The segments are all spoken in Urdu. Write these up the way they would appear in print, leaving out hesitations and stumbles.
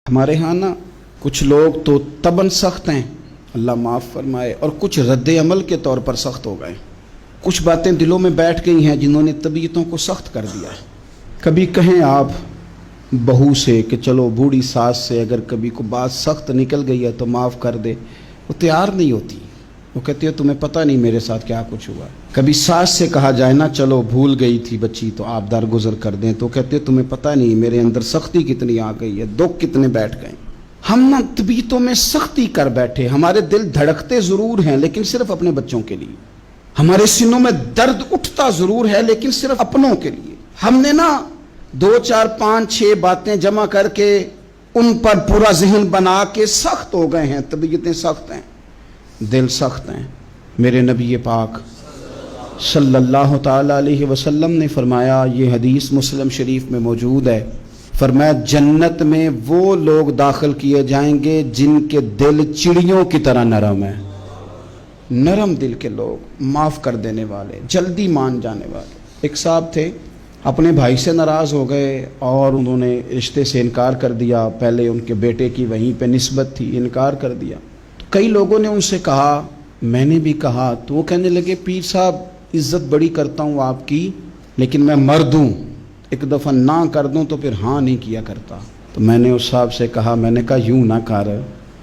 ہمارے ہاں نا کچھ لوگ تو تباً سخت ہیں، اللہ معاف فرمائے، اور کچھ رد عمل کے طور پر سخت ہو گئے۔ کچھ باتیں دلوں میں بیٹھ گئی ہیں جنہوں نے طبیعتوں کو سخت کر دیا ہے۔ کبھی کہیں آپ بہو سے کہ چلو بوڑھی ساس سے اگر کبھی کو بات سخت نکل گئی ہے تو معاف کر دے، وہ تیار نہیں ہوتی، وہ کہتی ہے تمہیں پتہ نہیں میرے ساتھ کیا کچھ ہوا۔ کبھی ساس سے کہا جائے نا چلو بھول گئی تھی بچی تو آپ درگزر کر دیں، تو کہتے تمہیں پتہ نہیں میرے اندر سختی کتنی آ گئی ہے، دکھ کتنے بیٹھ گئے۔ ہم نا طبیعتوں میں سختی کر بیٹھے، ہمارے دل دھڑکتے ضرور ہیں لیکن صرف اپنے بچوں کے لیے، ہمارے سینوں میں درد اٹھتا ضرور ہے لیکن صرف اپنوں کے لیے۔ ہم نے نا 2 4 5 6 باتیں جمع کر کے ان پر پورا ذہن بنا کے سخت ہو گئے ہیں، طبیعتیں سخت ہیں، دل سخت ہیں۔ میرے نبی پاک صلی اللہ تعالی علیہ وسلم نے فرمایا، یہ حدیث مسلم شریف میں موجود ہے، فرمایا جنت میں وہ لوگ داخل کیے جائیں گے جن کے دل چڑیوں کی طرح نرم ہیں۔ نرم دل کے لوگ، معاف کر دینے والے، جلدی مان جانے والے۔ ایک صاحب تھے، اپنے بھائی سے ناراض ہو گئے اور انہوں نے رشتے سے انکار کر دیا، پہلے ان کے بیٹے کی وہیں پہ نسبت تھی، انکار کر دیا۔ کئی لوگوں نے ان سے کہا، میں نے بھی کہا، تو وہ کہنے لگے پیر صاحب عزت بڑی کرتا ہوں آپ کی لیکن میں مرد ہوں، ایک دفعہ نہ کر دوں تو پھر ہاں نہیں کیا کرتا۔ تو میں نے اس صاحب سے کہا، میں نے کہا یوں نہ کر،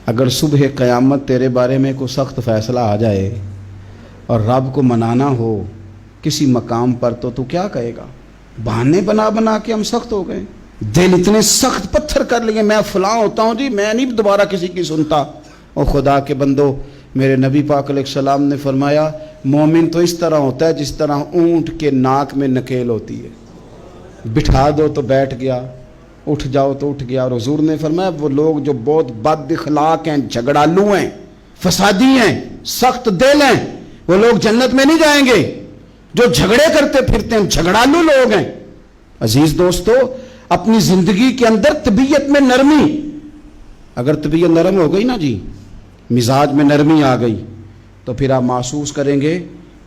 اگر صبح قیامت تیرے بارے میں کوئی سخت فیصلہ آ جائے اور رب کو منانا ہو کسی مقام پر تو کیا کہے گا؟ بہانے بنا بنا کے ہم سخت ہو گئے، دل اتنے سخت پتھر کر لیے، میں فلاں ہوتا ہوں جی، میں نہیں دوبارہ کسی کی سنتا۔ اور خدا کے بندو، میرے نبی پاک علیہ السلام نے فرمایا مومن تو اس طرح ہوتا ہے جس طرح اونٹ کے ناک میں نکیل ہوتی ہے، بٹھا دو تو بیٹھ گیا، اٹھ جاؤ تو اٹھ گیا۔ اور حضور نے فرمایا وہ لوگ جو بہت بد اخلاق ہیں، جھگڑالو ہیں، فسادی ہیں، سخت دل ہیں، وہ لوگ جنت میں نہیں جائیں گے۔ جو جھگڑے کرتے پھرتے ہیں جھگڑالو لوگ ہیں۔ عزیز دوستو، اپنی زندگی کے اندر طبیعت میں نرمی، اگر طبیعت نرم ہو گئی نا جی، مزاج میں نرمی آ گئی، تو پھر آپ محسوس کریں گے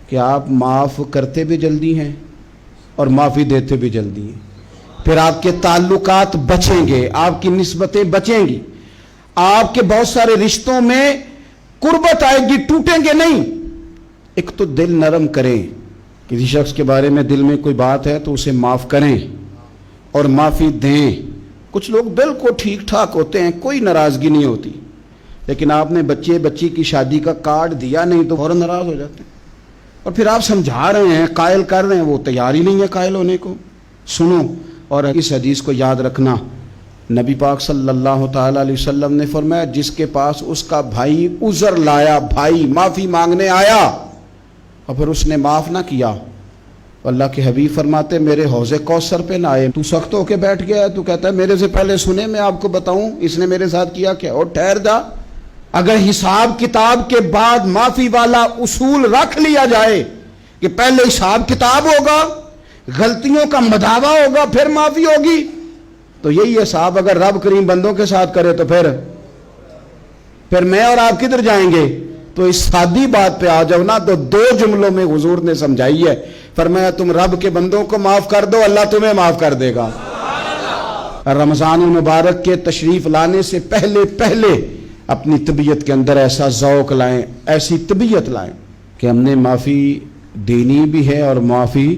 کہ آپ معاف کرتے بھی جلدی ہیں اور معافی دیتے بھی جلدی ہیں۔ پھر آپ کے تعلقات بچیں گے، آپ کی نسبتیں بچیں گی، آپ کے بہت سارے رشتوں میں قربت آئے گی، ٹوٹیں گے نہیں۔ ایک تو دل نرم کریں، کسی شخص کے بارے میں دل میں کوئی بات ہے تو اسے معاف کریں اور معافی دیں۔ کچھ لوگ بالکل ٹھیک ٹھاک ہوتے ہیں، کوئی ناراضگی نہیں ہوتی، لیکن آپ نے بچی کی شادی کا کارڈ دیا نہیں تو فوراً ناراض ہو جاتے ہیں، اور پھر آپ سمجھا رہے ہیں، قائل کر رہے ہیں، وہ تیار ہی نہیں ہے قائل ہونے کو۔ سنو اور اس حدیث کو یاد رکھنا، نبی پاک صلی اللہ تعالی علیہ وسلم نے فرمایا جس کے پاس اس کا بھائی عذر لایا، بھائی معافی مانگنے آیا اور پھر اس نے معاف نہ کیا، اللہ کے حبیب فرماتے میرے حوض کوثر پہ نہ آئے۔ تو سخت ہو کے بیٹھ گیا ہے، تو کہتا ہے میرے سے پہلے سنے، میں آپ کو بتاؤں اس نے میرے ساتھ کیا کیا، اور ٹھہر جا۔ اگر حساب کتاب کے بعد معافی والا اصول رکھ لیا جائے کہ پہلے حساب کتاب ہوگا، غلطیوں کا مداوع ہوگا، پھر معافی ہوگی، تو یہی حساب اگر رب کریم بندوں کے ساتھ کرے تو پھر میں اور آپ کدھر جائیں گے؟ تو اس سادی بات پہ آ جاؤ نا، تو 2 جملوں میں حضور نے سمجھائی ہے، فرمایا تم رب کے بندوں کو معاف کر دو، اللہ تمہیں معاف کر دے گا۔ رمضان المبارک کے تشریف لانے سے پہلے اپنی طبیعت کے اندر ایسا ذوق لائیں، ایسی طبیعت لائیں کہ ہم نے معافی دینی بھی ہے اور معافی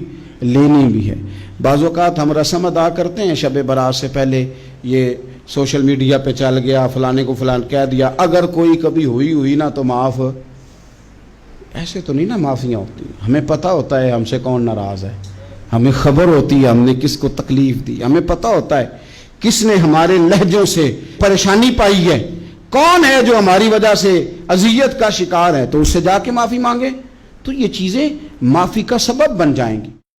لینی بھی ہے۔ بعض اوقات ہم رسم ادا کرتے ہیں شب برات سے پہلے، یہ سوشل میڈیا پہ چل گیا، فلانے کو فلان کہہ دیا، اگر کوئی کبھی ہوئی نا تو معاف، ایسے تو نہیں نا معافیاں ہوتی۔ ہمیں پتہ ہوتا ہے ہم سے کون ناراض ہے، ہمیں خبر ہوتی ہے ہم نے کس کو تکلیف دی، ہمیں پتہ ہوتا ہے کس نے ہمارے لہجوں سے پریشانی پائی ہے، کون ہے جو ہماری وجہ سے اذیت کا شکار ہے، تو اس سے جا کے معافی مانگے، تو یہ چیزیں معافی کا سبب بن جائیں گی۔